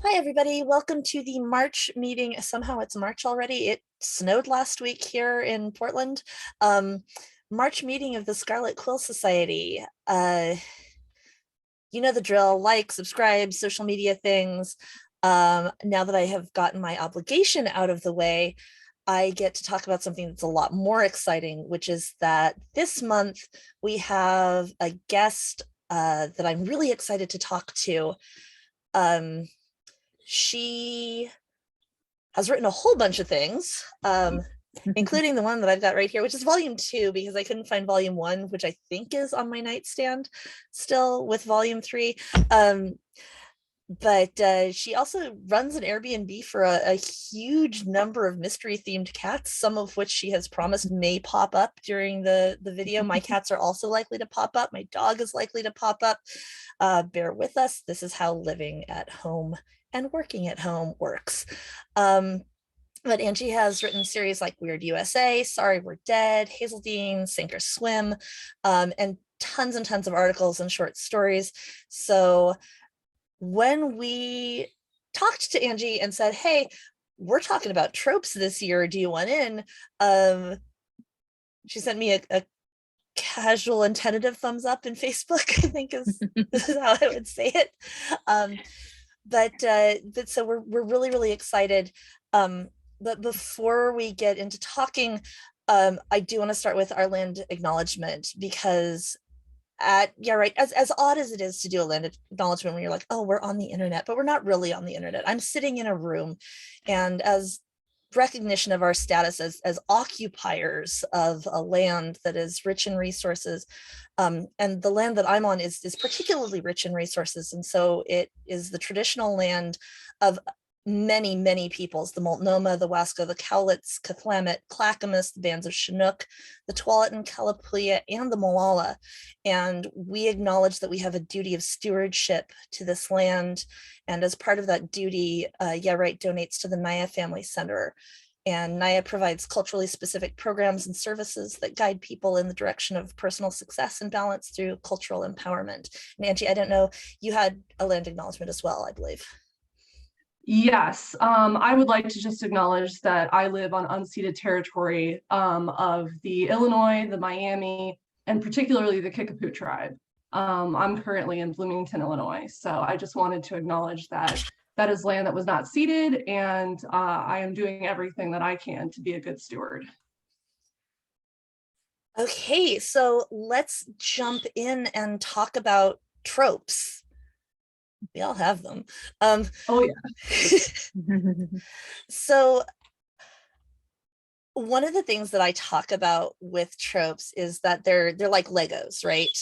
Hi, everybody. Welcome to the March meeting. Somehow it's March already. It snowed last week here in Portland. March meeting of the Scarlet Quill Society. You know the drill, like, subscribe, social media things. Now that I have gotten my obligation out of the way, I get to talk about something that's a lot more exciting, which is that this month we have a guest that I'm really excited to talk to. She has written a whole bunch of things, including the one that I've got right here, which is volume 2, because I couldn't find volume 1, which I think is on my nightstand still with volume 3. But she also runs an Airbnb for a huge number of mystery themed cats, some of which she has promised may pop up during the video. My cats are also likely to pop up. My dog is likely to pop up. Bear with us. This is how living at home and working at home works. But Angie has written series like Weird USA, Sorry We're Dead, Hazeldean, Sink or Swim, and tons of articles and short stories. So when we talked to Angie and said, hey, we're talking about tropes this year, do you want in? She sent me a casual and tentative thumbs up in Facebook, I think is how I would say it. But so we're really excited. But before we get into talking, I do want to start with our land acknowledgement, because as odd as it is to do a land acknowledgement when you're like, oh, we're on the internet, but we're not really on the internet. I'm sitting in a room, and as recognition of our status as occupiers of a land that is rich in resources, and the land that I'm on is particularly rich in resources, and so it is the traditional land of many peoples: the Multnomah, the Wasco, the Cowlitz, Cathlamet, Clackamas, the bands of Chinook, the Tualatin, Kalapuya, and the Molalla. And we acknowledge that we have a duty of stewardship to this land. And as part of that duty, donates to the Naya Family Center. And Naya provides culturally specific programs and services that guide people in the direction of personal success and balance through cultural empowerment. And Angie, I don't know, you had a land acknowledgement as well, I believe. Yes, I would like to just acknowledge that I live on unceded territory of the Illinois, the Miami, and particularly the Kickapoo tribe. I'm currently in Bloomington, Illinois, so I just wanted to acknowledge that that is land that was not ceded, and I am doing everything that I can to be a good steward. Okay, so let's jump in and talk about tropes. We all have them. Oh yeah. So one of the things that I talk about with tropes is that they're like Legos, right?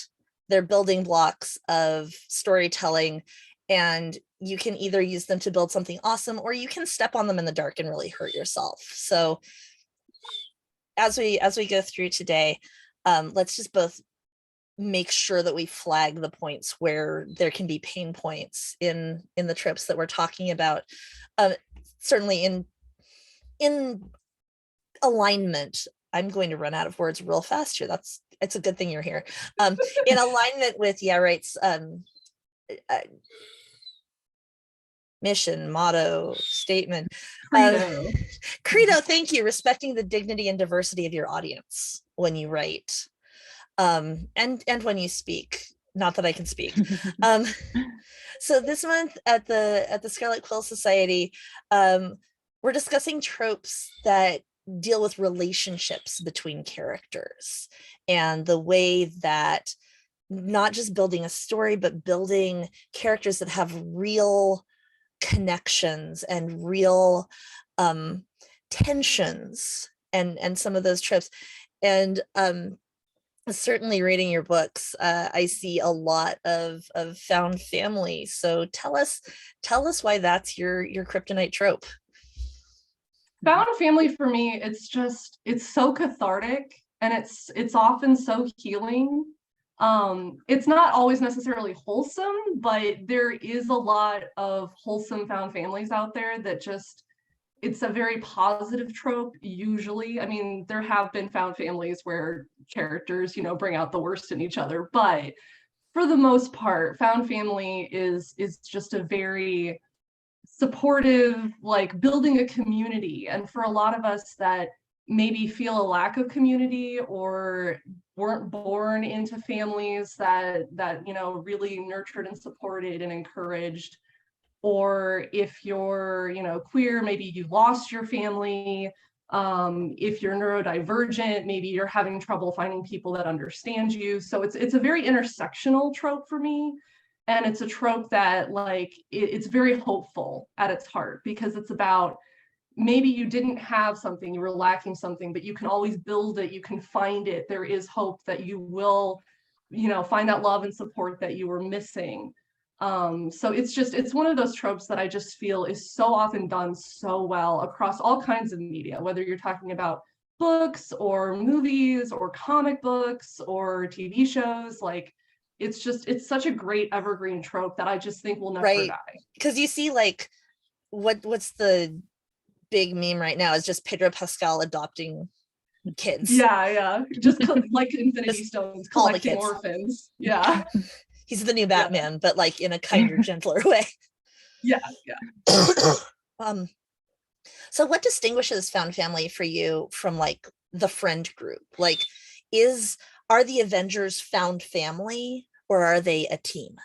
They're building blocks of storytelling, and you can either use them to build something awesome, or you can step on them in the dark and really hurt yourself. So as we go through today, let's just both make sure that we flag the points where there can be pain points in the tropes that we're talking about. Certainly in alignment, I'm going to run out of words real fast here. It's a good thing you're here. In alignment with mission, motto, statement, credo. Thank you. Respecting the dignity and diversity of your audience when you write, and when you speak. Not that I can speak. So this month at the Scarlet Quill Society, we're discussing tropes that deal with relationships between characters, and the way that not just building a story, but building characters that have real connections and real tensions, and some of those tropes. And certainly reading your books, I see a lot of found family. So tell us why that's your kryptonite trope. Found family for me, it's so cathartic, and it's often so healing. It's not always necessarily wholesome, but there is a lot of wholesome found families out there that it's a very positive trope usually. I mean, there have been found families where characters, bring out the worst in each other, but for the most part, found family is just a very supportive, like building a community. And for a lot of us that maybe feel a lack of community or weren't born into families that really nurtured and supported and encouraged, or if you're queer, maybe you lost your family. If you're neurodivergent, maybe you're having trouble finding people that understand you. So it's a very intersectional trope for me, and it's a trope that it's very hopeful at its heart, because it's about, maybe you didn't have something, you were lacking something, but you can always build it, you can find it. There is hope that you will find that love and support that you were missing. So it's one of those tropes that I just feel is so often done so well across all kinds of media, whether you're talking about books or movies or comic books or TV shows. Like, it's such a great evergreen trope that I just think will never Right. die. Because you see, like, what's the big meme right now is just Pedro Pascal adopting kids. Yeah. Just like Infinity Just Stones, all the collecting kids. orphans. Yeah. He's the new Batman, but like in a kinder, gentler way. Yeah. um, so what distinguishes found family for you from like the friend group? Like, are the Avengers found family or are they a team?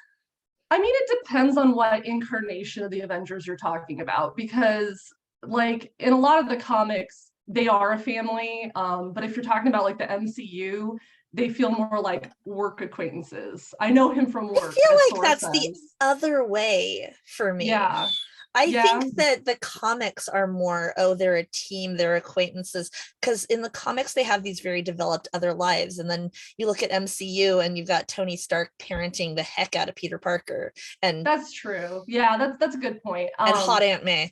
I mean, it depends on what incarnation of the Avengers you're talking about, because like in a lot of the comics, they are a family. But if you're talking about like the MCU, they feel more like work acquaintances. I know him from I work, feel as like Thor that's the says. other way for me. Yeah. I Yeah. think that the comics are more, oh, they're a team, they're acquaintances. Because in the comics, they have these very developed other lives. And then you look at MCU and you've got Tony Stark parenting the heck out of Peter Parker and That's true. Yeah, that's a good point. hot Aunt May.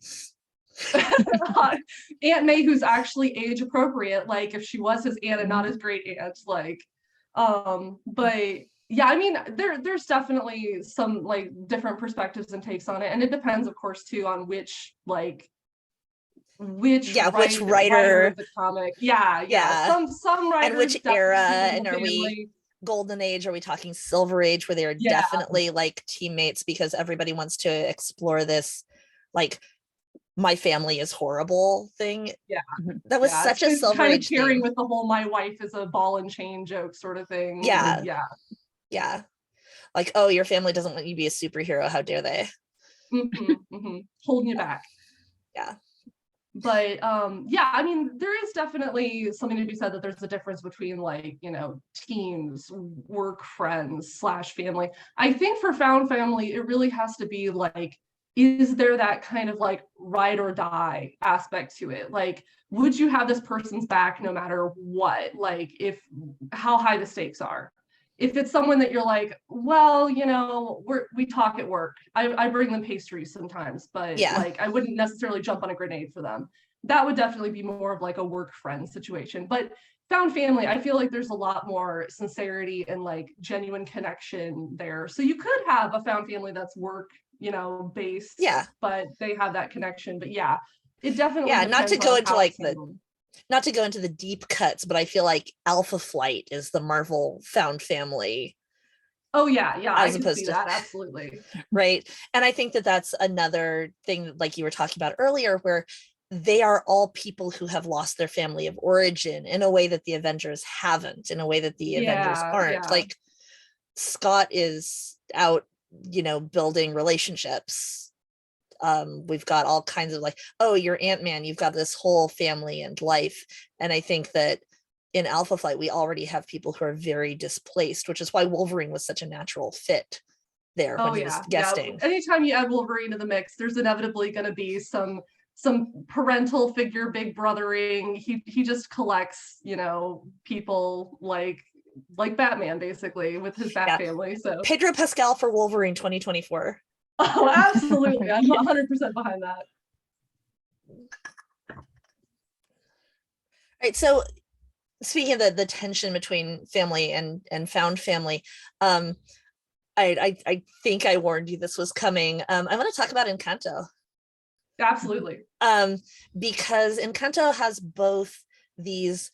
Aunt May, who's actually age appropriate, like if she was his aunt and not his great aunt, like, but yeah, I mean, there's definitely some like different perspectives and takes on it, and it depends, of course, too, on which Which writer writer, of the comic. Yeah. yeah, Some and writers which era, definitely do the and whole are we family. golden age, are we talking silver age where they are Yeah, definitely like teammates because everybody wants to explore this like my family is horrible thing. yeah, That was yeah. such a It's silver kind of age pairing theme. with the whole "my wife is a ball and chain" joke sort of thing. Yeah, Yeah. yeah, like, oh, your family doesn't let you be a superhero, how dare they. Holding you back. Yeah, But yeah, I mean, there is definitely something to be said that there's a difference between like teams, work friends slash family. I think for found family, it really has to be like, is there that kind of like ride or die aspect to it? Like, would you have this person's back no matter what? Like, if how high the stakes are. If it's someone that you're like, well, we talk at work. I bring them pastries sometimes, but yeah, like I wouldn't necessarily jump on a grenade for them. That would definitely be more of like a work friend situation. But found family, I feel like there's a lot more sincerity and like genuine connection there. So you could have a found family that's work, based, yeah, but they have that connection. But yeah, it definitely yeah, not to depends go on into how like it's the handled. not to go into the deep cuts, but I feel like Alpha Flight is the Marvel found family Oh yeah, I as could see opposed to that, absolutely. right. And I think that that's another thing, like you were talking about earlier, where they are all people who have lost their family of origin in a way that the Avengers haven't, in a way that the Avengers aren't. Yeah. Like Scott is out, building relationships. We've got all kinds of like, oh, you're Ant-Man, you've got this whole family and life. And I think that in Alpha Flight, we already have people who are very displaced, which is why Wolverine was such a natural fit there when Oh he was yeah. guesting. Anytime you add Wolverine to the mix, there's inevitably going to be some parental figure big brothering. He just collects, people like Batman basically with his Bat Yeah. family. So Pedro Pascal for Wolverine 2024. oh, absolutely. I'm 100% behind that. Right. So speaking of the tension between family and found family, um, I think I warned you this was coming. I want to talk about Encanto. Absolutely. Because Encanto has both these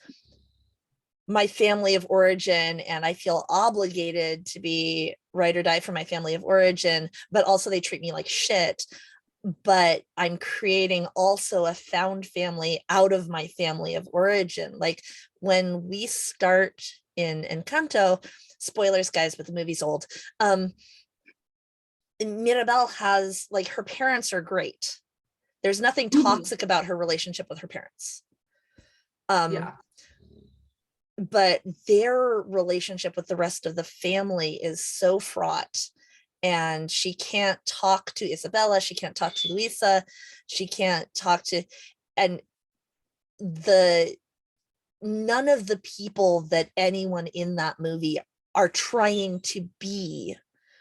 my family of origin and I feel obligated to be ride or die for my family of origin, but also they treat me like shit. but I'm creating also a found family out of my family of origin. Like when we start in Encanto, spoilers guys, but the movie's old. Mirabel has, like, her parents are great. There's nothing Mhm. toxic about her relationship with her parents. Um, Yeah. but their relationship with the rest of the family is so fraught, and she can't talk to Isabella, she can't talk to Luisa, she can't talk to, and the none of the people that anyone in that movie are trying to be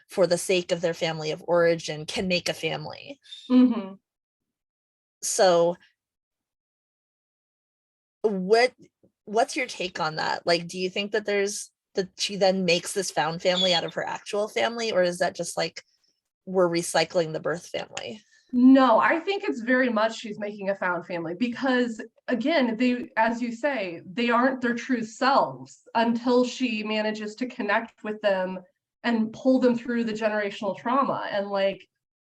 for the sake of their family of origin can make a family. Hmm. So what what's your take on that? Like, do you think that she then makes this found family out of her actual family, or is that just like we're recycling the birth family? No, I think it's very much she's making a found family because, again, they, as you say, they aren't their true selves until she manages to connect with them and pull them through the generational trauma. And like,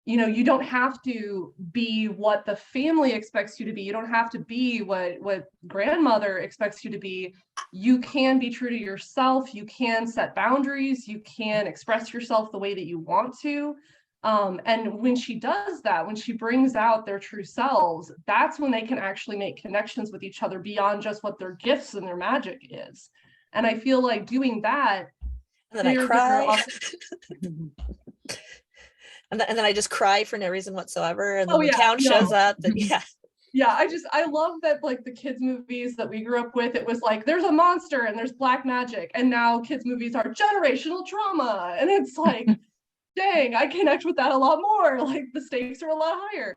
you don't have to be what the family expects you to be. You don't have to be what grandmother expects you to be. You can be true to yourself. You can set boundaries. You can express yourself the way that you want to. And when she does that, when she brings out their true selves, that's when they can actually make connections with each other beyond just what their gifts and their magic is. And I feel like doing that, And then I they're cry. also. And then I just cry for no reason whatsoever, and Oh then the yeah, town shows no. up, and yeah. Yeah, I love that, like, the kids movies that we grew up with, it was like there's a monster and there's black magic, and now kids movies are generational trauma, and it's like, dang, I connect with that a lot more. Like the stakes are a lot higher.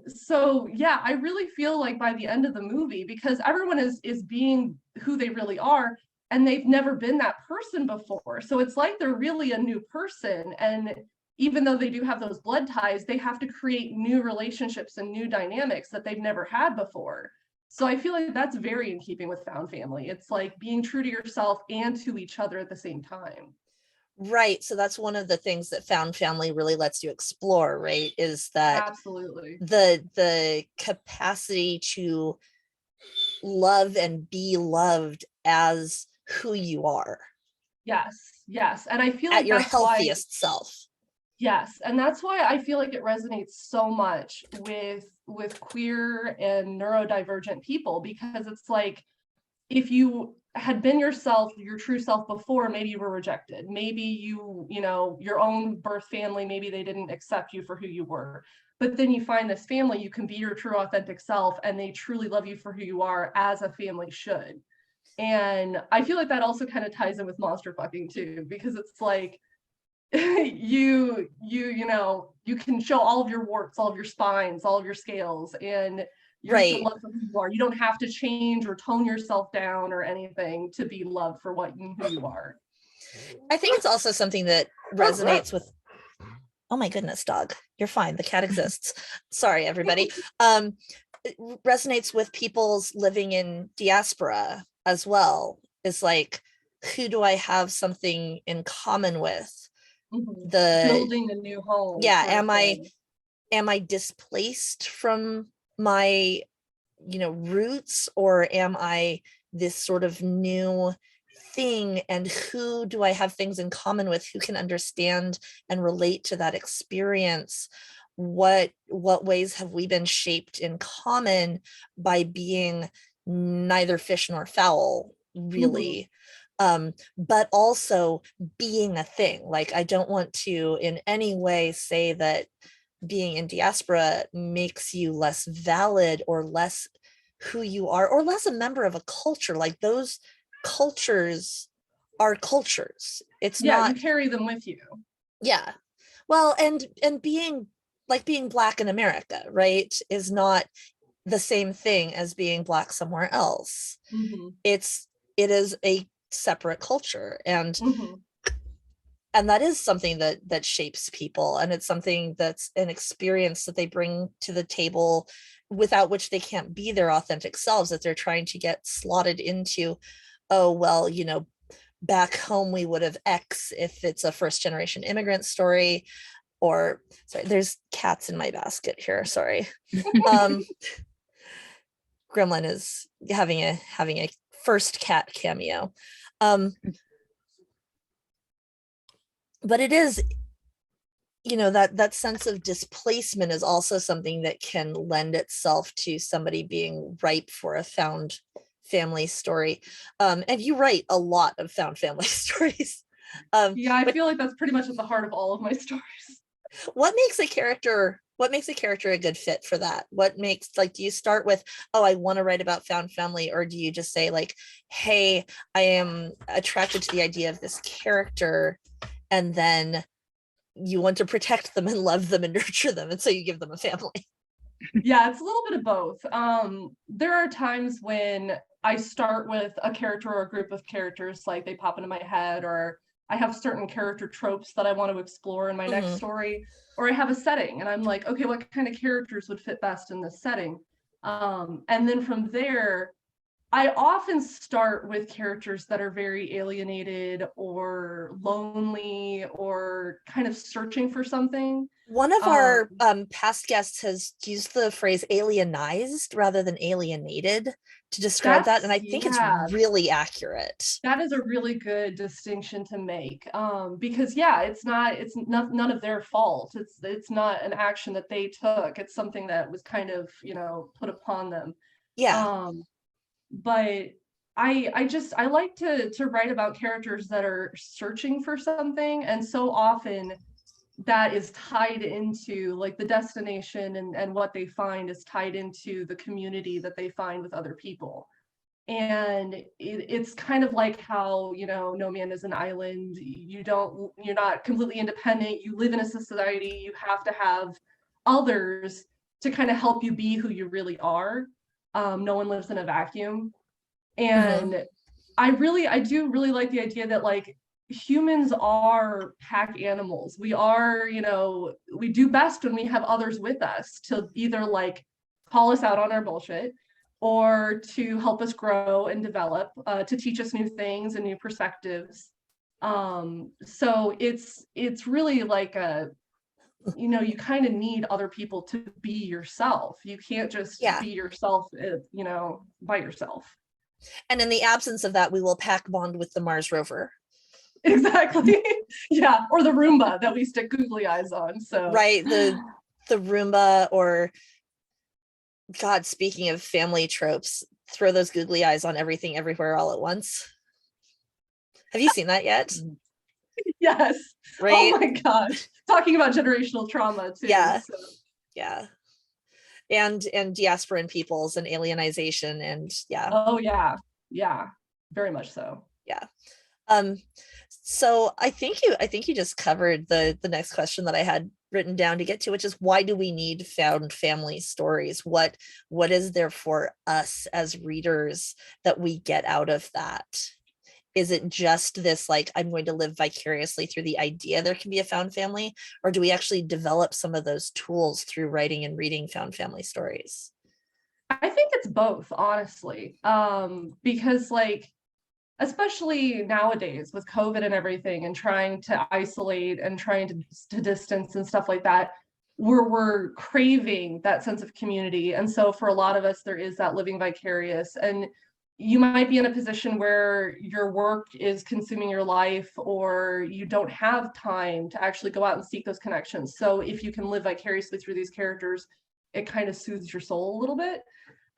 So yeah, I really feel like by the end of the movie, because everyone is being who they really are, and they've never been that person before. So it's like they're really a new person. And even though they do have those blood ties, they have to create new relationships and new dynamics that they've never had before. So I feel like that's very in keeping with found family. It's like being true to yourself and to each other at the same time. Right, so that's one of the things that found family really lets you explore, right, is that Absolutely. the capacity to love and be loved as who you are Yes, yes. And I feel at like your that's why, healthiest self. yes, and that's why I feel like it resonates so much with queer and neurodivergent people, because it's like if you had been yourself, your true self before, maybe you were rejected. Maybe your own birth family, maybe they didn't accept you for who you were. But then you find this family, you can be your true authentic self, and they truly love you for who you are, as a family should. And I feel like that also kind of ties in with monster fucking too, because it's like you can show all of your warts, all of your spines, all of your scales, and you're still Right. loved for who you are. You don't have to change or tone yourself down or anything to be loved for who you are. I think it's also something that resonates with, oh my goodness, dog, you're fine, the cat exists. Sorry, everybody. It resonates with people's living in diaspora as well. Is like, who do I have something in common with? Mhm. The Building a new home Yeah, sort of thing. am I displaced from my, roots, or am I this sort of new thing, and who do I have things in common with, who can understand and relate to that experience? What ways have we been shaped in common by being neither fish nor fowl, Mhm. really? But also being a thing. Like, I don't want to in any way say that being in diaspora makes you less valid or less who you are or less a member of a culture. Like, those cultures are cultures. It's Yeah, you not, carry them with you. yeah. Well, and being, like, being black in America, right, is not the same thing as being black somewhere else. Mhm. It is a separate culture, Mhm. and that is something that shapes people, and it's something that's an experience that they bring to the table, without which they can't be their authentic selves, that they're trying to get slotted into. Oh, well, back home we would have X if it's a first generation immigrant story, or sorry, there's cats in my basket here. Sorry. Um, Gremlin is having a first cat cameo. Um, but it is, that sense of displacement is also something that can lend itself to somebody being ripe for a found family story. And you write a lot of found family stories. Yeah, I But feel like that's pretty much at the heart of all of my stories. what makes a character a good fit for that? What makes, like, do you start with, oh, I want to write about found family, or do you just say, like, hey, I am attracted to the idea of this character, and then you want to protect them and love them and nurture them, and so you give them a family? Yeah, it's a little bit of both. There are times when I start with a character or a group of characters, like they pop into my head, or I have certain character tropes that I want to explore in my next Mhm. story, or I have a setting and I'm like, okay, what kind of characters would fit best in this setting? And then from there, I often start with characters that are very alienated or lonely or kind of searching for something. One of Um, our past guests has used the phrase alienized rather than alienated to describe that, and I think it's yeah, really accurate. that is a really good distinction to make, because yeah, none of their fault. It's not an action that they took. It's something that was kind of, put upon them. Yeah. Um, but I like to write about characters that are searching for something, and so often that is tied into like the destination, and what they find is tied into the community that they find with other people. And it's kind of like how, no man is an island. You're not completely independent. You live in a society. You have to have others to kind of help you be who you really are. No one lives in a vacuum. Hmm. And I do really like the idea that, like, humans are pack animals. We are, we do best when we have others with us to either like call us out on our bullshit, or to help us grow and develop, to teach us new things and new perspectives. So it's really like you kind of need other people to be yourself. You can't just Yeah. be yourself, by yourself. And in the absence of that, we will pack bond with the Mars rover. Exactly. Yeah, or the Roomba that we stick googly eyes on. So Right. The Roomba, or God, speaking of family tropes, throw those googly eyes on everything everywhere all at once. Have you seen that yet? yes. Oh Right? my gosh. Talking about generational trauma too. Yeah. So Yeah. And diasporan peoples and alienization, and yeah. oh yeah. Yeah. Very much so. Yeah. Um, so I think you just covered the next question that I had written down to get to, which is, why do we need found family stories? What is there for us as readers that we get out of that? Is it just this, like, I'm going to live vicariously through the idea there can be a found family, or do we actually develop some of those tools through writing and reading found family stories? I think it's both, honestly. Because like, especially nowadays with COVID and everything, and trying to isolate and trying to distance and stuff like that, we're craving that sense of community. And so for a lot of us, there is that living vicarious. And you might be in a position where your work is consuming your life, or you don't have time to actually go out and seek those connections. So if you can live vicariously through these characters, it kind of soothes your soul a little bit.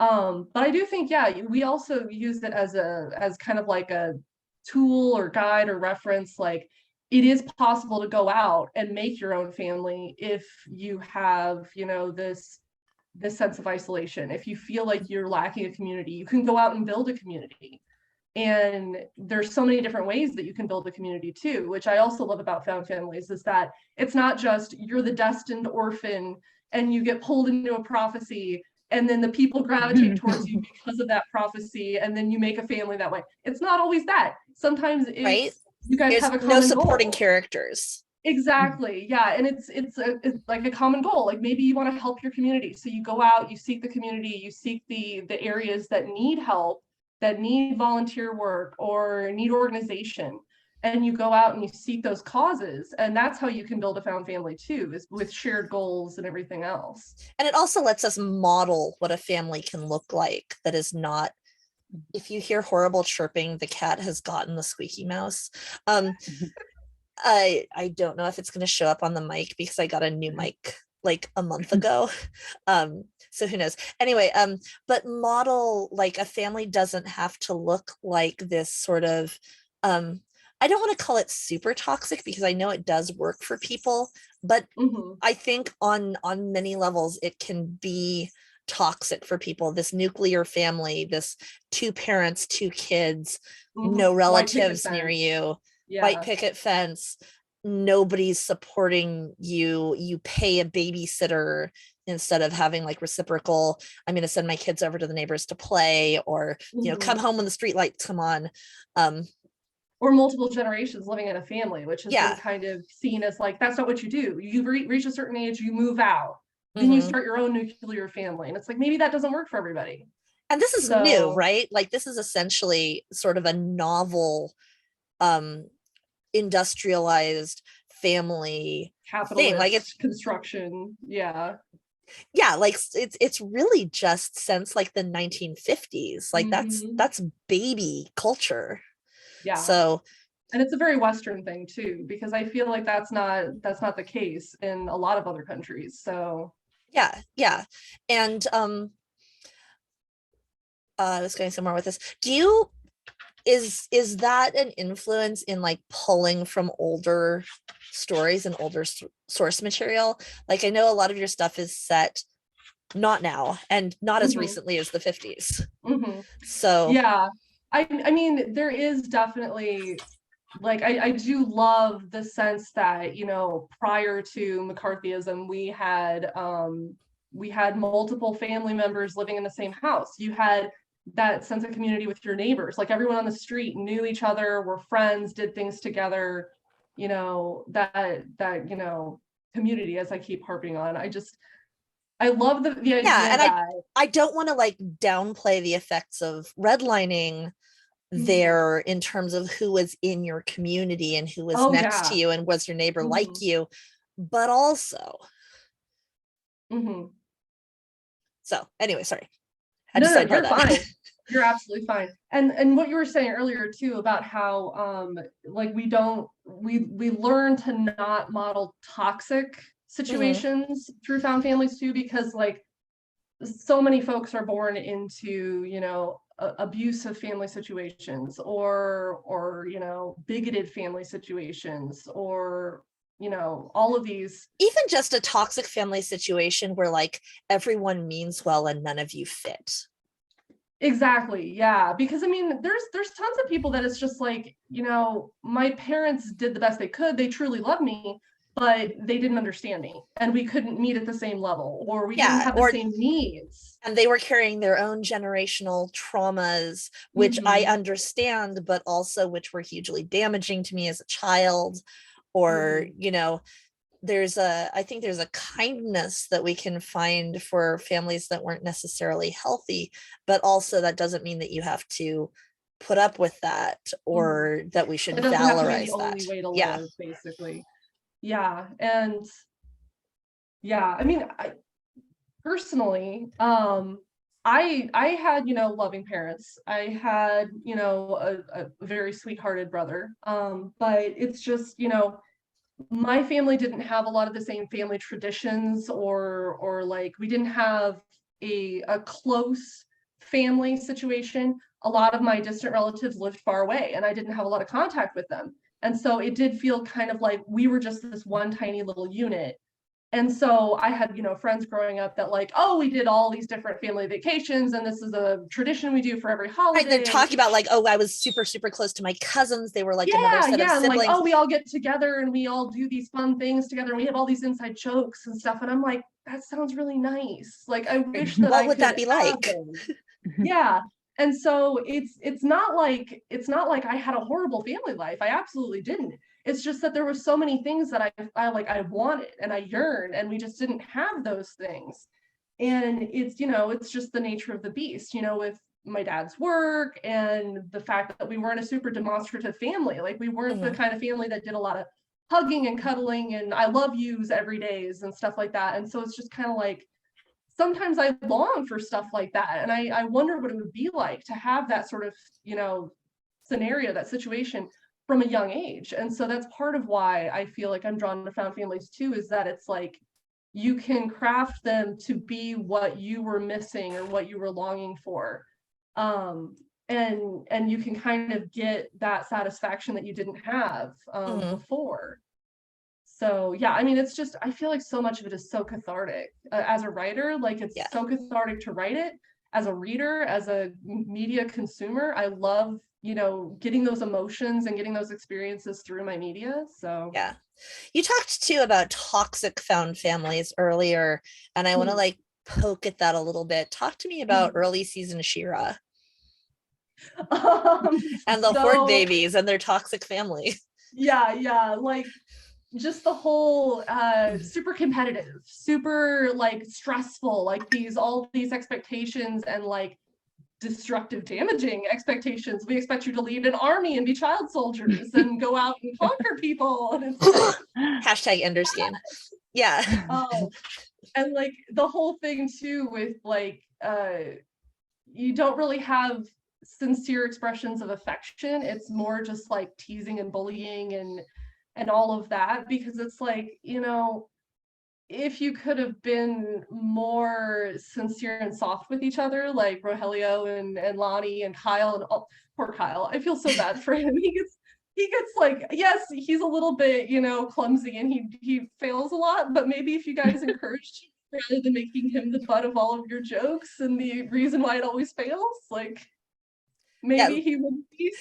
But I do think, yeah, we also use it as kind of like a tool or guide or reference. Like, it is possible to go out and make your own family if you have, this sense of isolation. If you feel like you're lacking a community, you can go out and build a community. And there's so many different ways that you can build a community too, which I also love about found families, is that it's not just you're the destined orphan and you get pulled into a prophecy, and then the people gravitate towards you because of that prophecy, and then you make a family that way. It's not always that. Sometimes Right? it's you guys There's have a no common supporting goal. characters. Exactly. Yeah. And it's like a common goal. Like, maybe you want to help your community. So you go out, you seek the community, you seek the areas that need help, that need volunteer work or need organization. and you go out and you seek those causes, and that's how you can build a found family too, is with shared goals and everything else. And it also lets us model what a family can look like that is not, if you hear horrible chirping, the cat has gotten the squeaky mouse. I don't know if it's going to show up on the mic because I got a new mic like a month ago. So who knows? Anyway, but model like a family doesn't have to look like this sort of I don't want to call it super toxic because I know it does work for people, but I think on many levels it can be toxic for people. This nuclear family, this two parents, two kids, no White picket relatives near fence. you, white Yeah. picket fence, nobody's supporting you, you pay a babysitter instead of having like reciprocal, I'm going to send my kids over to the neighbors to play, or come home when the street lights come on. Or multiple generations living in a family, which has been Yeah. kind of seen as like, that's not what you do. You reach a certain age, you move out, then you Mm-hmm. start your own nuclear family, and it's like, maybe that doesn't work for everybody. And this is new, So right? Like this is essentially sort of a novel um industrialized family thing. Like it's capitalist construction, yeah. yeah, like it's really just since like the 1950s. Like that's baby culture. Yeah, So and it's a very Western thing too, because I feel like that's not the case in a lot of other countries. So yeah, yeah. And I was going somewhere with this. Do you is that an influence in like pulling from older stories and older source material? Like I know a lot of your stuff is set not now and not as mhm, recently as the 50s. mhm. So Yeah, I mean, there is definitely, like, I do love the sense that, prior to McCarthyism, we had multiple family members living in the same house. You had that sense of community with your neighbors. Like everyone on the street knew each other, were friends, did things together, that community, as I keep harping on. I love the yeah, idea and I that I don't want to like downplay the effects of redlining mhm. there in terms of who was in your community and who was Oh next to yeah. you and was your neighbor like Mhm. you, but also Mhm. so anyway, sorry, had to No, no, sidebar you're that. fine. You're absolutely fine. And what you were saying earlier too about how like we learn to not model toxic Mm-hmm. situations through found families too, because like so many folks are born into, abusive family situations, or bigoted family situations, or all of these. Even just a toxic family situation where like everyone means well and none of you fit. Exactly. Yeah. Because I mean, there's tons of people that it's just like, my parents did the best they could. They truly loved me, but they didn't understand me. And we couldn't meet at the same level, or we didn't Yeah, have the or same needs. and they were carrying their own generational traumas, which I Mm-hmm. understand, but also which were hugely damaging to me as a child. Or, Mm-hmm. I think there's a kindness that we can find for families that weren't necessarily healthy, but also that doesn't mean that you have to put up with that Mm-hmm. or that we should It doesn't have to be the valorize that. only way to Yeah. live, basically. Yeah. And yeah, I mean, personally, I had, loving parents. I had, a very sweethearted brother. But it's just, my family didn't have a lot of the same family traditions, or like we didn't have a close family situation. A lot of my distant relatives lived far away, and I didn't have a lot of contact with them. And so it did feel kind of like we were just this one tiny little unit. And so I had, friends growing up that like, oh, we did all these different family vacations, and this is a tradition we do for every Right. They're holiday. And talking about like, oh, I was super, super close to my cousins. They were like another yeah, set of yeah, and like, siblings. oh, we all get together and we all do these fun things together, and we have all these inside jokes and stuff. And I'm like, that sounds really nice. Like, I wish that What I would could that be have like? those. Yeah. And so it's not like I had a horrible family life. I absolutely didn't. It's just that there were so many things that I wanted and I yearned, and we just didn't have those things. And it's just the nature of the beast, with my dad's work and the fact that we weren't a super demonstrative family. Like we weren't the kind of family that did a lot of hugging and cuddling and I love yous every days and stuff like that. And so it's just kind of like, sometimes I long for stuff like that. And I wonder what it would be like to have that sort of, you know, scenario, that situation from a young age. And so that's part of why I feel like I'm drawn to found families too, is that it's like, you can craft them to be what you were missing or what you were longing for. And you can kind of get that satisfaction that you didn't have before. So yeah, I mean, it's just, I feel like so much of it is so cathartic as a writer. Like it's so cathartic to write it. As a reader, as a media consumer, I love, you know, getting those emotions and getting those experiences through my media. So yeah, you talked too about toxic found families earlier, and I want to like poke at that a little bit. Talk to me about early season She-Ra and the Horde babies and their toxic family. Yeah, like just the whole super competitive, super like stressful, like all these expectations and like destructive, damaging expectations. We expect you to lead an army and be child soldiers and go out and conquer people. And it's like hashtag Ender's Game. Yeah. And like the whole thing too with like you don't really have sincere expressions of affection. It's more just like teasing and bullying and all of that, because it's like, you know, if you could have been more sincere and soft with each other, like Rogelio and Lonnie and Kyle and poor Kyle. I feel so bad for him. He gets like, yes, he's a little bit, you know, clumsy and he fails a lot, but maybe if you guys encouraged him rather than making him the butt of all of your jokes and the reason why it always fails, like maybe he would be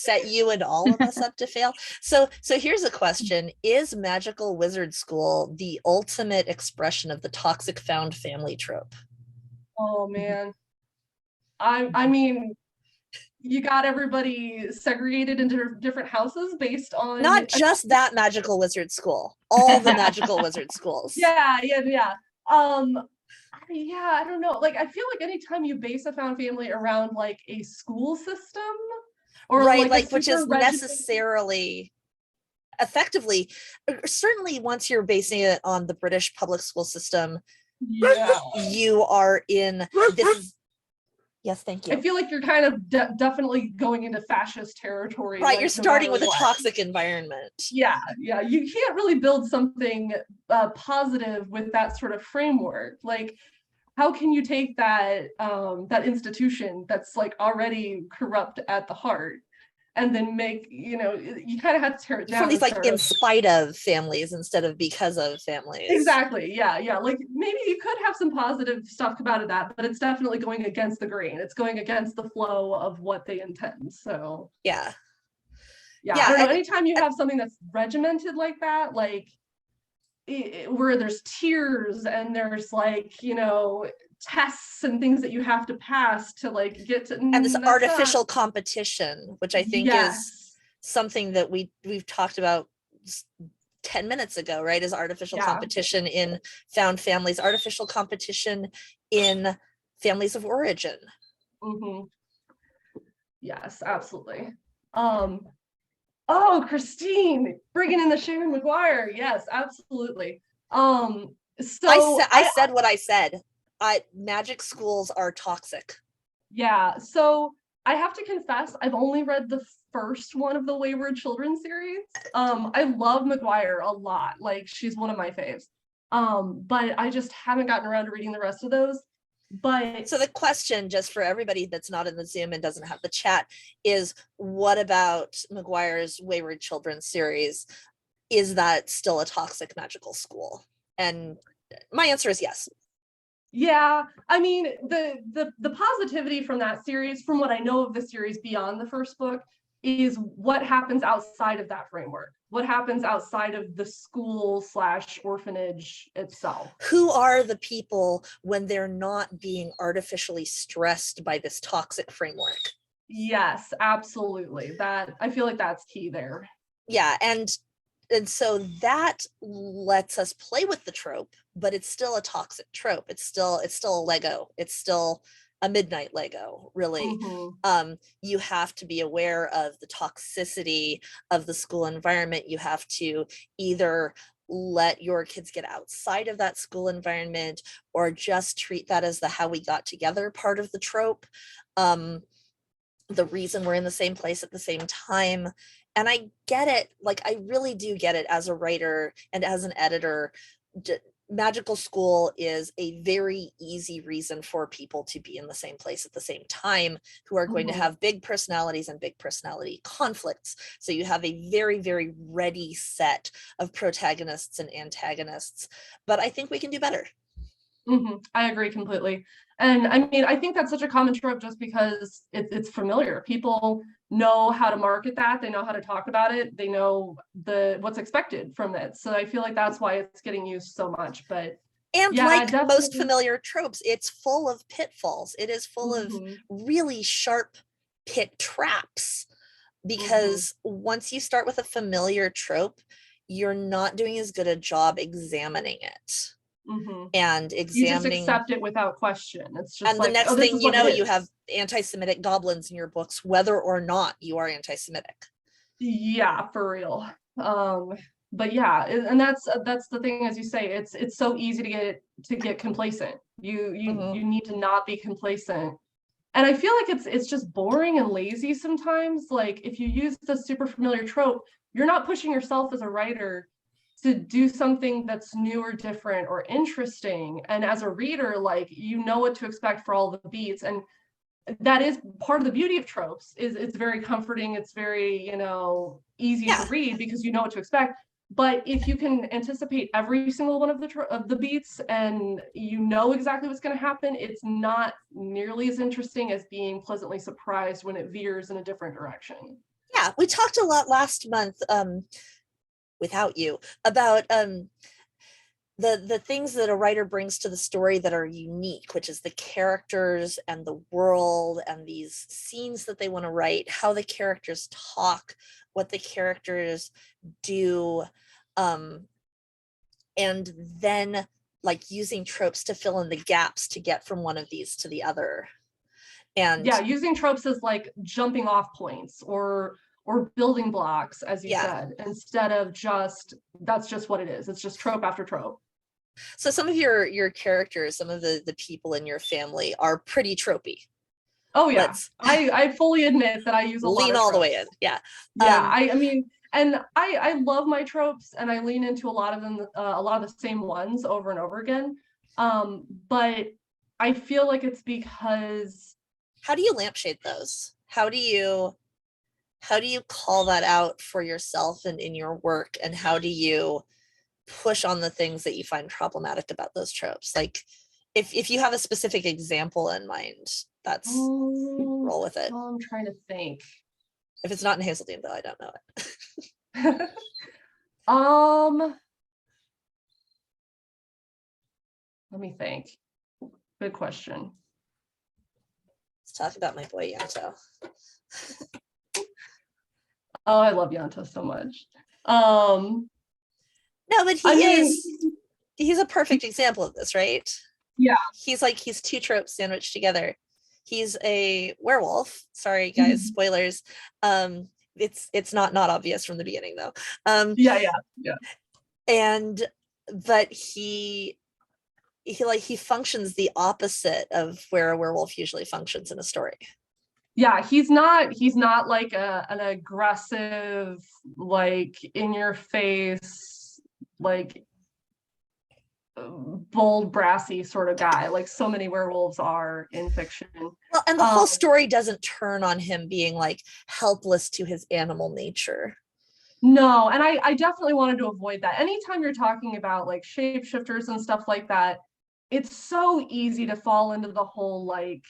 set you and all of us up to fail. So here's a question. Is magical wizard school the ultimate expression of the toxic found family trope? Oh man. I mean, you got everybody segregated into different houses based on not just that magical wizard school, all the magical wizard schools. Yeah. Yeah, I don't know. Like, I feel like anytime you base a found family around like a school system or right, like which is necessarily effectively, certainly once you're basing it on the British public school system, you are in this. Yes, thank you. I feel like you're kind of definitely going into fascist territory. Right, like, you're starting with a toxic environment. Yeah, you can't really build something positive with that sort of framework. Like, how can you take that that institution that's like already corrupt at the heart and then make, you know, you kind of have to tear it down from these like in spite of families instead of because of families. Exactly. Yeah. Like maybe you could have some positive stuff come out of that, but it's definitely going against the grain. It's going against the flow of what they intend. So yeah, I don't know. Anytime you have something that's regimented like that, like where there's tiers and there's like, you know, tests and things that you have to pass to like get to, and this artificial competition, which I think is something that we've talked about 10 minutes ago, right? Is artificial competition in found families, artificial competition in families of origin. Yes, absolutely. Oh, Christine, bringing in the Sharon Maguire. Yes, absolutely. So I said what I said. Magic schools are toxic. Yeah. So I have to confess, I've only read the first one of the Wayward Children series. I love Maguire a lot. Like she's one of my faves. But I just haven't gotten around to reading the rest of those. But so the question, just for everybody that's not in the Zoom and doesn't have the chat, is what about Maguire's Wayward Children series? Is that still a toxic magical school? And my answer is yes. Yeah, I mean, the positivity from that series, from what I know of the series beyond the first book, is what happens outside of that framework. What happens outside of the school / orphanage itself? Who are the people when they're not being artificially stressed by this toxic framework? Yes, absolutely. That I feel like that's key there. Yeah, and so that lets us play with the trope, but it's still a toxic trope. It's still a Lego. It's still a midnight Lego, really. Mhm. You have to be aware of the toxicity of the school environment. You have to either let your kids get outside of that school environment or just treat that as the how we got together part of the trope. Um, the reason we're in the same place at the same time. And I get it. Like, I really do get it as a writer and as an editor. Magical school is a very easy reason for people to be in the same place at the same time who are going to Mhm. have big personalities and big personality conflicts. So you have a very, very ready set of protagonists and antagonists. But I think we can do better. I agree completely. And I mean, I think that's such a common trope just because it's familiar. People know how to market that, they know how to talk about it, they know what's expected from it. So I feel like that's why it's getting used so much. But And yeah, like most definitely. familiar tropes, it's full of pitfalls. It is full of Mhm. really sharp pit traps, Mhm. because once you start with a familiar trope, you're not doing as good a job examining it Mhm. and You just examining. accept it without question. It's just And the like, next oh, this thing is you what it know, you is. have anti-Semitic goblins in your books, whether or not you are anti-Semitic. Yeah, for real. Um, but yeah, and that's the thing, as you say, it's so easy to get complacent. Mhm. You need to not be complacent. And I feel like it's just boring and lazy sometimes. Like if you use the super familiar trope, you're not pushing yourself as a writer to do something that's new or different or interesting. And as a reader, like you know what to expect for all the beats. And that is part of the beauty of tropes, is it's very comforting, it's very, easy to Yeah. read because you know what to expect. But if you can anticipate every single one of the beats and you know exactly what's going to happen, it's not nearly as interesting as being pleasantly surprised when it veers in a different direction. Yeah. We talked a lot last month, without you, about the things that a writer brings to the story that are unique, which is the characters and the world and these scenes that they want to write, how the characters talk, what the characters do, um, and then like using tropes to fill in the gaps to get from one of these to the other. Yeah, And using tropes as like jumping off points or building blocks, as you yeah, said, instead of just that's just what it is. It's just trope after trope. so some of your characters, some of the people in your family are pretty tropey. Oh yeah, Let's I fully admit that I use a lot lean of all the way in. tropes. Yeah. Yeah, I mean, and I love my tropes, and I lean into a lot of them, a lot of the same ones over and over again. But I feel like it's because How do you lampshade those? How do you call that out for yourself and in your work, and how do you push on the things that you find problematic about those tropes? Like, if you have a specific example in mind, that's um, roll with it. I'm trying to think. If it's not in Hazeldean, though, I don't know it. um, Let me think. Good question. Let's talk about my boy Yanto. Oh, I love Yanto so much. Um, No, but I mean, he's a perfect example of this, right? yeah. He's two tropes sandwiched together. He's a werewolf. Sorry, guys, spoilers. It's not obvious from the beginning though. Yeah, yeah, yeah. And but he functions the opposite of where a werewolf usually functions in a story. Yeah, he's not like an aggressive, like in your face, like bold, brassy sort of guy, like so many werewolves are in fiction. Well, and the Um, whole story doesn't turn on him being like helpless to his animal nature. no, and I definitely wanted to avoid that. Anytime you're talking about like shapeshifters and stuff like that, it's so easy to fall into the whole like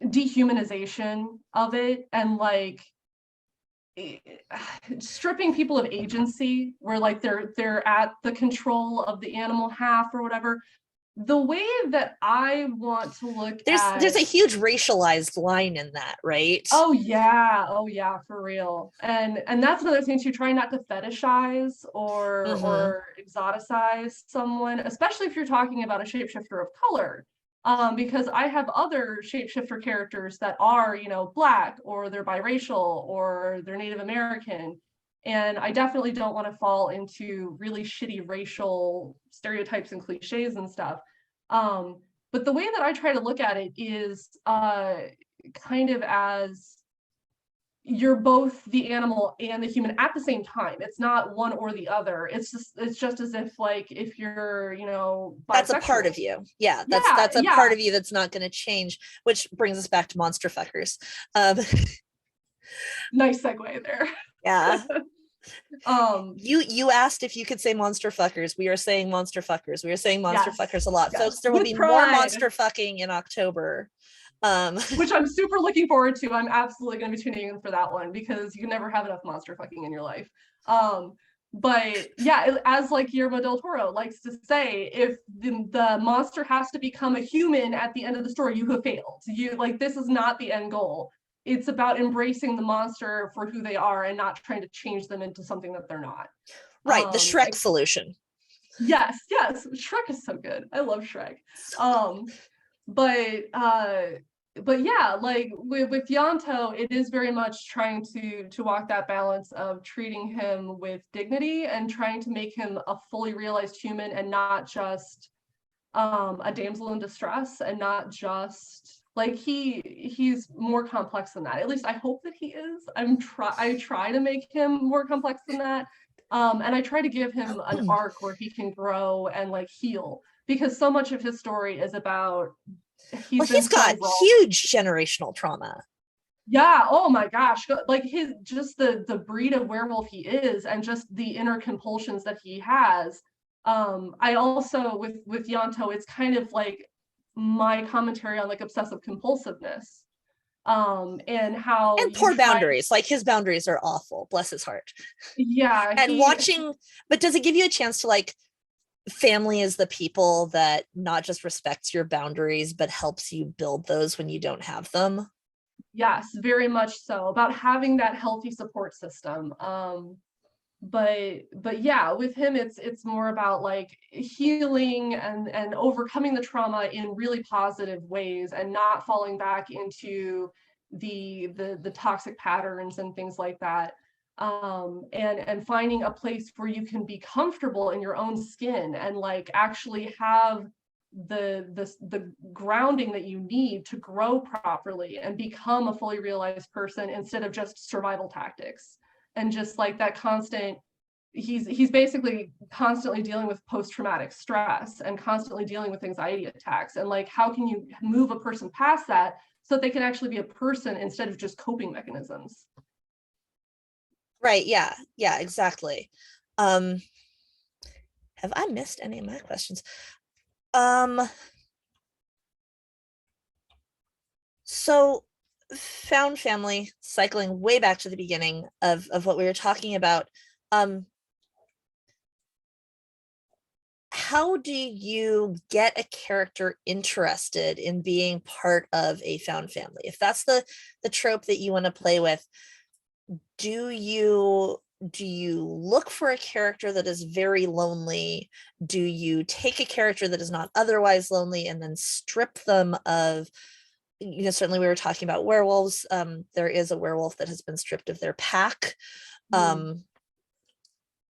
dehumanization of it and like stripping people of agency where like they're at the control of the animal half or whatever. The way that I want to look There's at a huge racialized line in that, right? oh yeah, for real. And that's another thing too, try not to fetishize Mm-hmm. or exoticize someone, especially if you're talking about a shapeshifter of color. because I have other shapeshifter characters that are, you know, Black, or they're biracial, or they're Native American. And I definitely don't want to fall into really shitty racial stereotypes and cliches and stuff. But the way that I try to look at it is kind of as you're both the animal and the human at the same time. It's not one or the other. It's just as if, like, if you're, you know, That's a part bisexual. of you. Yeah, Yeah, that's a yeah. part of you that's not going to change, which brings us back to monster fuckers. Um, Nice segue there. yeah. Um, You asked if you could say monster fuckers. We are saying monster fuckers. We are saying monster yes, fuckers a lot. yes, Folks, there will with be more pride, monster fucking in October. Um, which I'm super looking forward to. I'm absolutely going to be tuning in for that one because you can never have enough monster fucking in your life. But yeah, as like Guillermo del Toro likes to say, if the monster has to become a human at the end of the story, you have failed. You, like, this is not the end goal. It's about embracing the monster for who they are and not trying to change them into something that they're not. right, the Shrek solution. Yes, yes, Shrek is so good. I love Shrek. But yeah, like with Yanto, it is very much trying to walk that balance of treating him with dignity and trying to make him a fully realized human, and not just a damsel in distress, and not just like he's more complex than that. At least I hope that he is. I try to make him more complex than that. And I try to give him an arc where he can grow and like heal, because so much of his story is about He's got huge generational trauma. Yeah, oh my gosh, like his just the breed of werewolf he is, and just the inner compulsions that he has. I also with Yanto, it's kind of like my commentary on like obsessive compulsiveness, and how and poor boundaries. Like his boundaries are awful, bless his heart. Yeah, and watching, but does it give you a chance to like, family is the people that not just respects your boundaries but helps you build those when you don't have them? Yes, very much so, about having that healthy support system. But yeah, with him it's more about like healing and overcoming the trauma in really positive ways, and not falling back into the toxic patterns and things like that. And finding a place where you can be comfortable in your own skin, and like actually have the grounding that you need to grow properly and become a fully realized person, instead of just survival tactics. And just like that constant, he's basically constantly dealing with post-traumatic stress and constantly dealing with anxiety attacks, and like how can you move a person past that so that they can actually be a person instead of just coping mechanisms. Right, yeah, exactly. Have I missed any of my questions? So found family, cycling way back to the beginning of what we were talking about. How do you get a character interested in being part of a found family? If that's the trope that you want to play with, do you look for a character that is very lonely? Do you take a character that is not otherwise lonely and then strip them of, certainly we were talking about werewolves. There is a werewolf that has been stripped of their pack.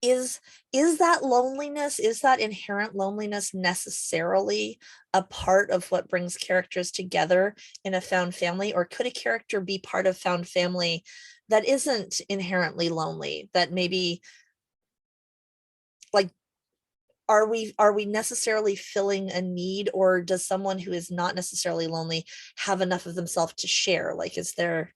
Is that loneliness, is that inherent loneliness necessarily a part of what brings characters together in a found family? Or could a character be part of found family that isn't inherently lonely, that maybe, like, are we necessarily filling a need, or does someone who is not necessarily lonely have enough of themselves to share? Like, is there...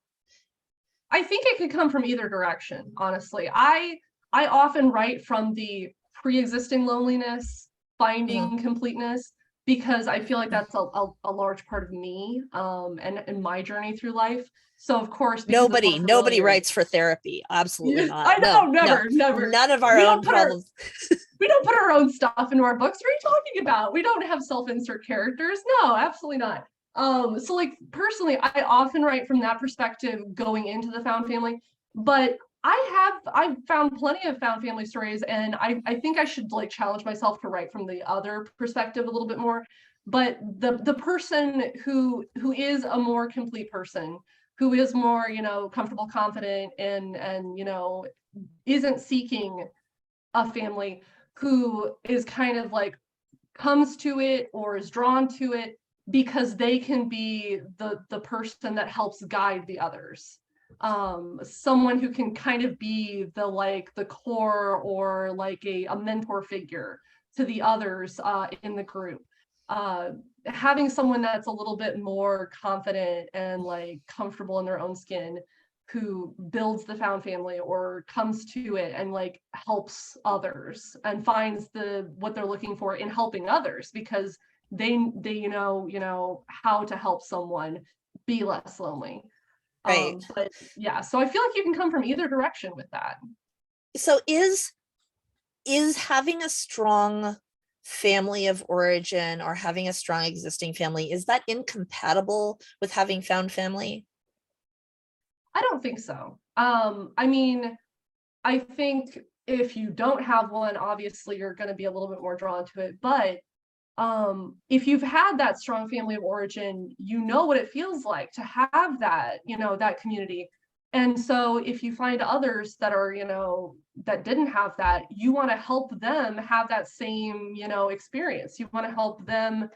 I think it could come from either direction, honestly. I often write from the pre-existing loneliness, finding completeness, because I feel like that's a large part of me, and my journey through life. So of course, because nobody writes for therapy. Absolutely not. I know, No, never. None of our own problems. We don't put our own stuff into our books. What are you talking about? We don't have self-insert characters. No, absolutely not. So like personally, I often write from that perspective going into the found family, but I've found plenty of found family stories, and I think I should like challenge myself to write from the other perspective a little bit more. But the person who is a more complete person, who is more, you know, comfortable, confident, and you know, isn't seeking a family, who is kind of like comes to it or is drawn to it because they can be the person that helps guide the others, someone who can kind of be the like the core or like a mentor figure to the others in the group, uh, having someone that's a little bit more confident and like comfortable in their own skin, who builds the found family or comes to it and like helps others and finds the what they're looking for in helping others, because they know how to help someone be less lonely. Right. But yeah, so I feel like you can come from either direction with that. So is having a strong family of origin or having a strong existing family, is that incompatible with having found family? I don't think so. I mean, I think if you don't have one, obviously you're going to be a little bit more drawn to it. But if you've had that strong family of origin, you know what it feels like to have that, you know, that community. And so if you find others that are, you know, that didn't have that, you want to help them have that same, you know, experience. You want to help them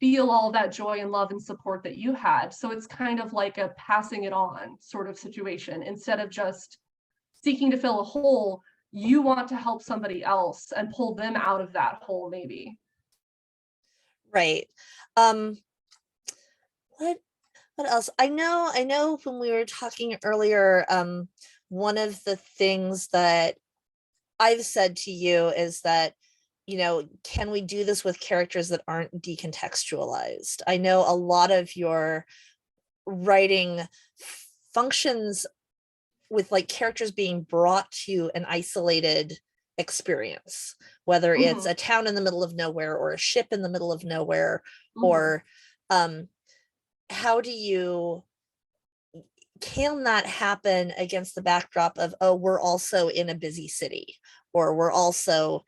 feel all that joy and love and support that you had. So it's kind of like a passing it on sort of situation. Instead of just seeking to fill a hole, you want to help somebody else and pull them out of that hole, maybe. Right. Um, what what else? I know when we were talking earlier, one of the things that I've said to you is that, can we do this with characters that aren't decontextualized? I know a lot of your writing functions with like characters being brought to an isolated experience, whether it's Mm-hmm. a town in the middle of nowhere or a ship in the middle of nowhere, Mm-hmm. or um, how do you can that happen against the backdrop of, oh, we're also in a busy city, or we're also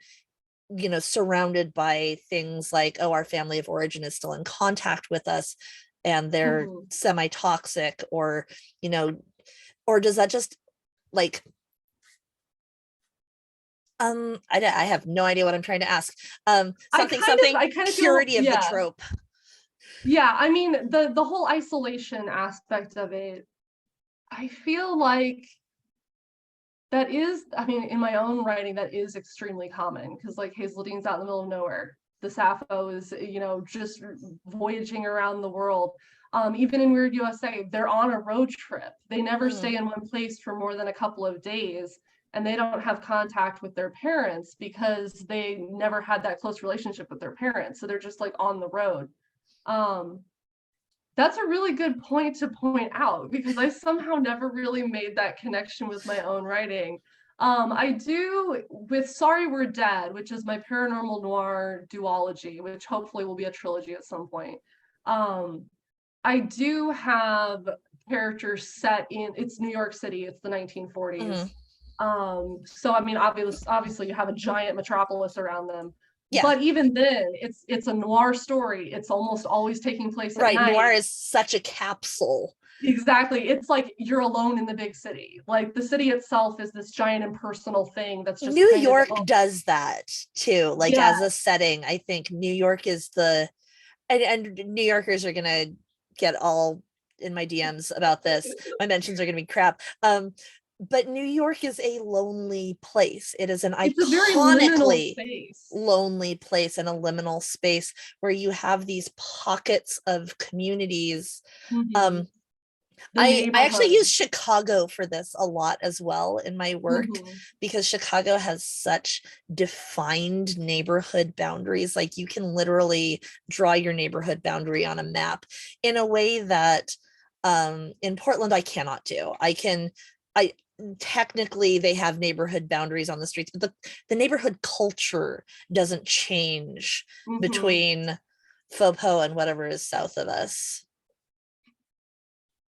surrounded by things like, oh, our family of origin is still in contact with us and they're Mm-hmm. semi-toxic, or you know or does that just like I have no idea what I'm trying to ask. Something I kind of feel, purity of the yeah. trope. Yeah, I mean, the whole isolation aspect of it, I feel like that is, I mean, in my own writing, that is extremely common, because like Hazeldine's out in the middle of nowhere. The Sappho is, you know, just voyaging around the world. Even in Weird USA, they're on a road trip. They never Mhm. stay in one place for more than a couple of days, and they don't have contact with their parents because they never had that close relationship with their parents. So they're just like on the road. Um, that's a really good point to point out, because I somehow never really made that connection with my own writing. I do with Sorry We're Dead, which is my paranormal noir duology, which hopefully will be a trilogy at some point. Um, I do have characters set in, it's New York City, it's the 1940s. Mhm. So I mean, obviously you have a giant metropolis around them, Yeah, but even then, it's a noir story. It's almost always taking place at right. Noir night. is such a capsule. Exactly. It's like you're alone in the big city. Like the city itself is this giant impersonal thing that's just New kind of, York oh, does that too. Like yeah, as a setting, I think New York is and New Yorkers are gonna get all in my DMs about this. My mentions are gonna be crap. But New York is a lonely place. It is an it's a very liminal iconically space. lonely place and a liminal space where you have these pockets of communities. Mm-hmm. Um, The I actually use neighborhoods. Chicago for this a lot as well in my work, Mm-hmm. because Chicago has such defined neighborhood boundaries. Like you can literally draw your neighborhood boundary on a map in a way that in Portland I cannot do. I technically they have neighborhood boundaries on the streets, but the neighborhood culture doesn't change Mm-hmm. between Faux and whatever is south of us.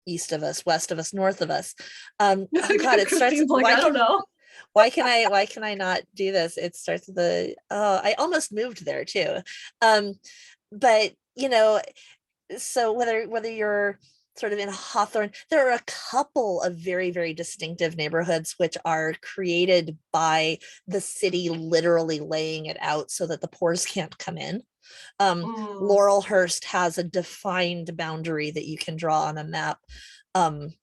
east of us, west of us, north of us. Oh God, it starts. Christine's like, I don't know. Why can I not do this? It starts with the, oh, I almost moved there too. But you know, so whether you're sort of in Hawthorne, there are a couple of very, very distinctive neighborhoods which are created by the city literally laying it out so that the pores can't come in. Mm. Laurelhurst has a defined boundary that you can draw on a map. Um,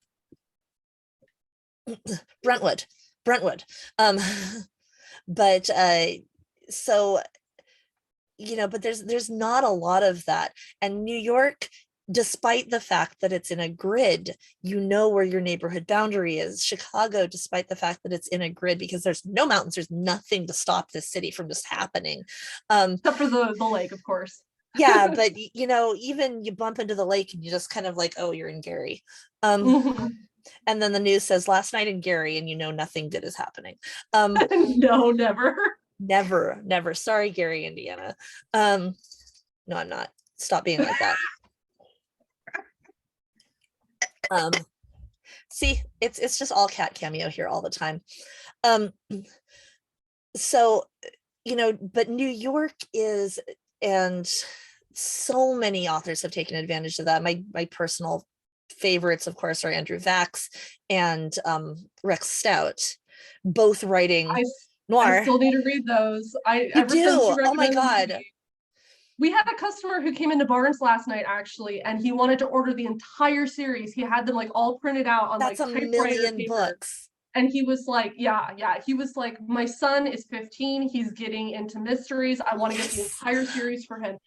Brentwood, Brentwood. Um, but so but there's not a lot of that. And New York, despite the fact that it's in a grid, you know where your neighborhood boundary is. Chicago, despite the fact that it's in a grid, because there's no mountains, there's nothing to stop this city from just happening. Except for the lake, of course. Yeah, but even you bump into the lake and you just kind of like, oh, you're in Gary. Mm-hmm. And then the news says last night in Gary, and nothing good is happening. No, never. Never. Sorry, Gary, Indiana. No, I'm not. Stop being like that. See, it's just all cat cameo here all the time. So, but New York is, and so many authors have taken advantage of that. My personal favorites, of course, are Andrew Vax and Rex Stout, both writing I noir. still need to read those. You Ever since do? you Oh my recommended them to God. me, we had a customer who came into Barnes last night actually, and he wanted to order the entire series. He had them like all printed out on That's like a typewriter million paper. books. And he was like, yeah. He was like, my son is 15. He's getting into mysteries. I want to get the Yes. entire series for him.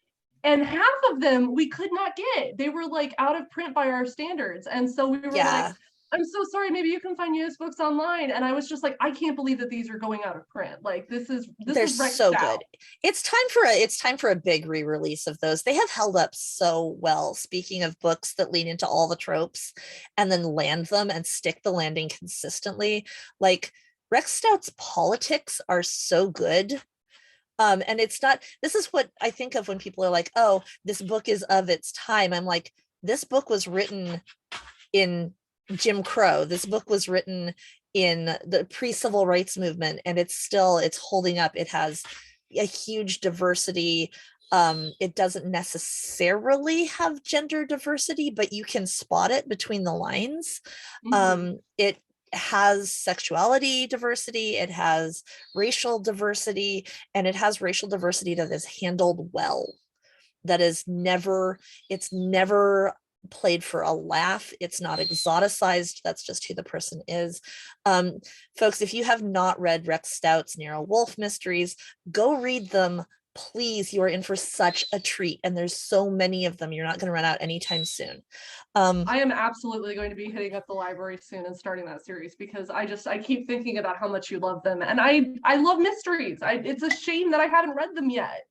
And half of them we could not get. They were like out of print by our standards. And so we were like, Yeah. I'm so sorry, maybe you can find US books online. And I was just like, I can't believe that these are going out of print. Like this is They're Rexed so out. good. It's time for a big re-release of those. They have held up so well. Speaking of books that lean into all the tropes and then land them and stick the landing consistently, like Rex Stout's politics are so good. And it's not, this is what I think of when people are like, oh, this book is of its time. I'm like, this book was written in Jim Crow. This book was written in the pre-civil rights movement, and it's holding up. It has a huge diversity. It doesn't necessarily have gender diversity, but you can spot it between the lines. Mm-hmm. It has sexuality diversity, it has racial diversity, and it has racial diversity that is handled well. That is never, it's never played for a laugh. It's not exoticized. That's just who the person is. Folks, if you have not read Rex Stout's Nero Wolfe mysteries, go read them. Please, you are in for such a treat. And there's so many of them. You're not going to run out anytime soon. I am absolutely going to be hitting up the library soon and starting that series because I keep thinking about how much you love them. And I love mysteries. It's a shame that I haven't read them yet.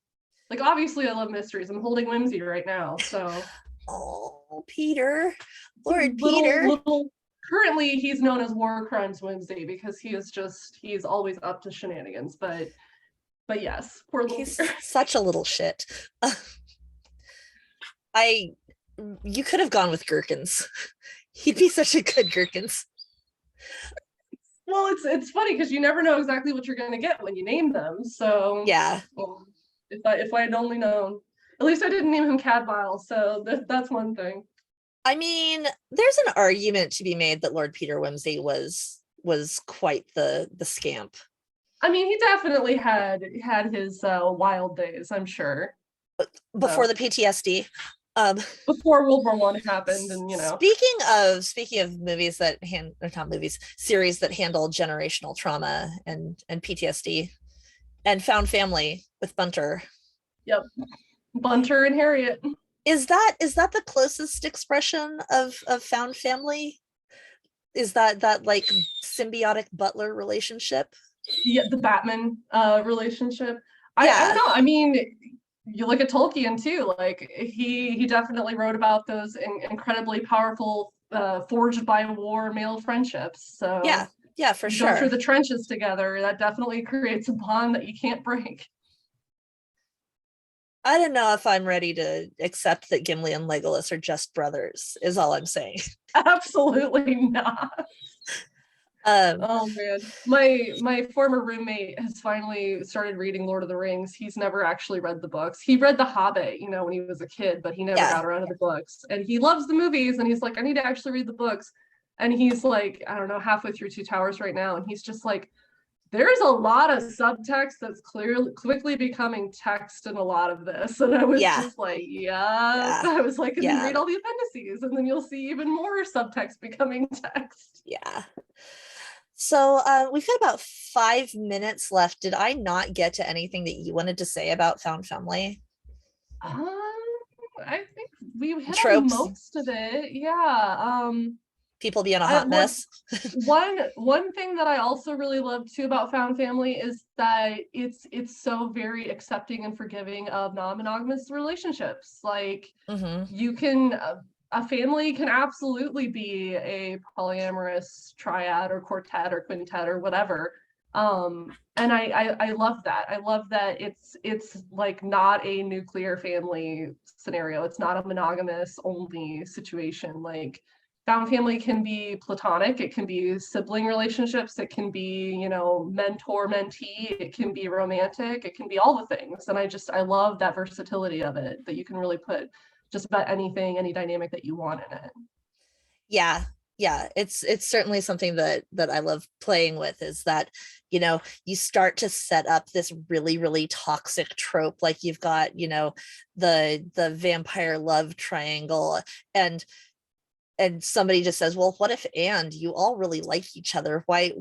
Like, obviously I love mysteries. I'm holding Whimsy right now, so. Oh, Peter, Lord Peter. Currently he's known as War Crimes Whimsy because he's always up to shenanigans, but yes, poor little He's Peter. such a little shit. You could have gone with Gherkins. He'd be such a good Gherkins. Well, it's funny because you never know exactly what you're going to get when you name them. So yeah, if I had only known, at least I didn't name him Cadvile. So that's one thing. I mean, there's an argument to be made that Lord Peter Wimsey was quite the scamp. I mean, he definitely had his wild days, I'm sure. Before the PTSD. Before World War I happened, and Speaking of movies that not movies, series that handle generational trauma and PTSD and found family with Bunter. Yep. Bunter and Harriet. Is that the closest expression of found family? Is that like symbiotic butler relationship? Yeah, the Batman relationship. Yeah. I don't know. I mean, you look at Tolkien too. Like he definitely wrote about those incredibly powerful, forged by war male friendships. So yeah, for sure. Go through the trenches together. That definitely creates a bond that you can't break. I don't know if I'm ready to accept that Gimli and Legolas are just brothers, is all I'm saying. Absolutely not. Um, Oh man. My former roommate has finally started reading Lord of the Rings. He's never actually read the books. He read The Hobbit, you know, when he was a kid, but he never yeah, got around to the books. And he loves the movies and he's like, I need to actually read the books. And he's like, I don't know, halfway through Two Towers right now. And he's just like, there's a lot of subtext that's clearly quickly becoming text in a lot of this. And I was yeah, just like, yeah. yeah, I was like, and then yeah, read all the appendices, and then you'll see even more subtext becoming text. yeah. So we've got about 5 minutes left. Did I not get to anything that you wanted to say about Found Family? Um, I think we hit on Tropes, most of it. Yeah. people being a I hot what mess. one thing that I also really love too about Found Family is that it's so very accepting and forgiving of non-monogamous relationships. Like Hmm. you can a family can absolutely be a polyamorous triad or quartet or quintet or whatever. And I love that. I love that it's like not a nuclear family scenario. It's not a monogamous only situation. Like found family can be platonic, it can be sibling relationships, it can be, you know, mentor mentee, it can be romantic, it can be all the things. And I love that versatility of it, that you can really put just about anything, any dynamic that you want in it. Yeah, yeah, it's certainly something that I love playing with, is that, you start to set up this really really toxic trope, like you've got, the vampire love triangle, and somebody just says, well, what if and you all really like each other? Why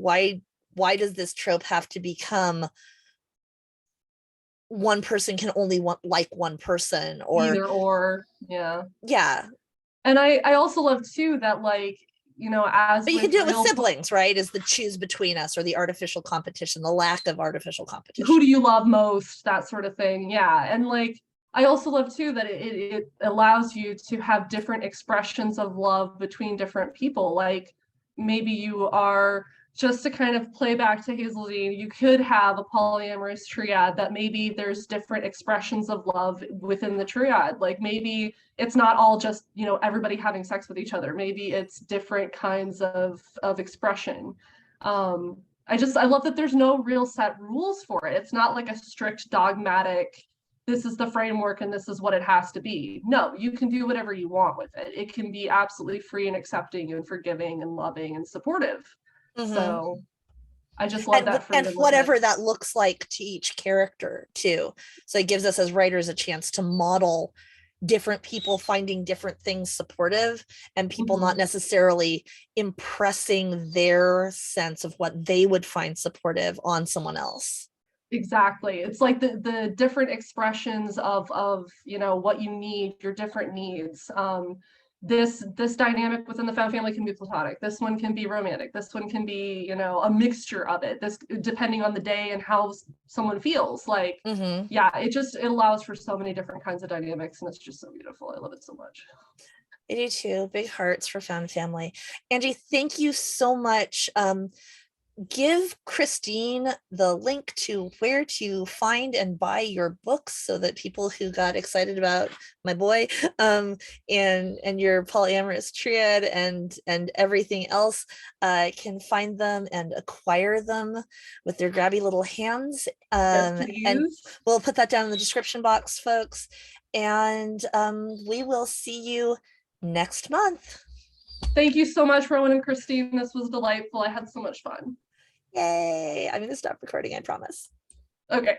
does this trope have to become one person can only want like one person? Or Either or, yeah. yeah, And I also love too that, like, you know, as but you can with do it with real, siblings, right? Is the choose between us, or the artificial competition, the lack of artificial who competition. do you love most, that sort of thing. Yeah. And like I also love too that it allows you to have different expressions of love between different people. Like maybe you are, just to kind of play back to Hazeldean, you could have a polyamorous triad that maybe there's different expressions of love within the triad. Like maybe it's not all just, you know, everybody having sex with each other. Maybe it's different kinds of expression. um I love that there's no real set rules for it. It's not like a strict dogmatic, this is the framework and this is what it has to be. No, you can do whatever you want with it. It can be absolutely free and accepting and forgiving and loving and supportive. Mm-hmm. So I just love that And freedom with it. whatever that looks like to each character too. So it gives us as writers a chance to model different people finding different things supportive, and people not Mm-hmm. necessarily impressing their sense of what they would find supportive on someone else. Exactly. It's like the different expressions of, you know, what you need, your different needs. This dynamic within the found family can be platonic. This one can be romantic. This one can be, you know, a mixture of it. This depending on the day and how someone feels. Like, Mm-hmm. yeah, it allows for so many different kinds of dynamics, and it's just so beautiful. I love it so much. I do too. Big hearts for Found Family. Angie, thank you so much. Give Christine the link to where to find and buy your books, so that people who got excited about my boy, and your polyamorous triad and everything else, can find them and acquire them with their grabby little hands. Yes, And please. we'll put that down in the description box, folks. And we will see you next month. Thank you so much, Rowan and Christine. This was delightful. I had so much fun. Yay! I'm going to stop recording, I promise. Okay.